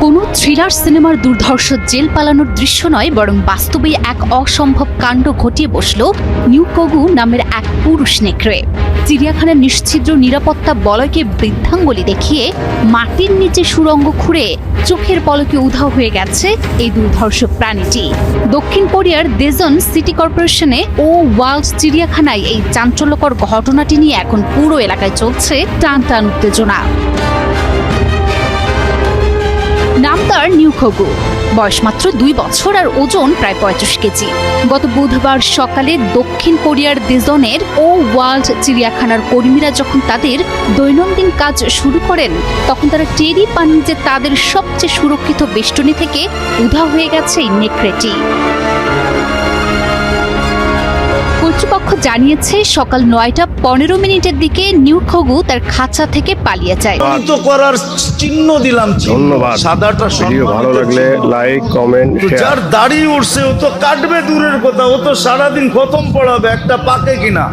কোনো থ্রিলার সিনেমার দুর্ধর্ষ জেল পালানোর দৃশ্য নয়, বরং বাস্তবেই এক অসম্ভব কাণ্ড ঘটিয়ে বসল নিউ কগু নামের এক পুরুষ নেকড়ে। চিড়িয়াখানার নিশ্ছিদ্র নিরাপত্তা বলয়কে বৃদ্ধাঙ্গুলি দেখিয়ে মাটির নিচে সুড়ঙ্গ খুঁড়ে চোখের পলকে উধাও হয়ে গেছে এই দুর্ধর্ষ প্রাণীটি। দক্ষিণ কোরিয়ার দেজন সিটি কর্পোরেশনে ও ওয়ার্ল্ড চিড়িয়াখানায় এই চাঞ্চল্যকর ঘটনাটি নিয়ে এখন পুরো এলাকায় চলছে টান টান উত্তেজনা। নাম তার নিউ কগু, বয়স মাত্র 2 বছর আর ওজন প্রায় 35 কেজি। গত বুধবার সকালে দক্ষিণ কোরিয়ার দেজনের ও ওয়ার্ল্ড চিড়িয়াখানার কর্মীরা যখন তাদের দৈনন্দিন কাজ শুরু করেন, তখন তারা টেরই পাননি যে তাদের সবচেয়ে সুরক্ষিত বেষ্টনী থেকে উধাও হয়ে গেছে এই নেকড়েটি। কর্তৃপক্ষ জানিয়েছে সকাল 9:15 দিকে নিউ কগু তার খাঁচা থেকে পালিয়ে যায়। করার চিহ্ন দিলাম। ধন্যবাদ। সাদাটা ভিডিও ভালো লাগলে লাইক, কমেন্ট, শেয়ার। যার দাড়ি উঠছে ও তো কাটবে দূরের কথা, ও তো সারাদিন খতম পড়াবে, একটা পাকে কিনা।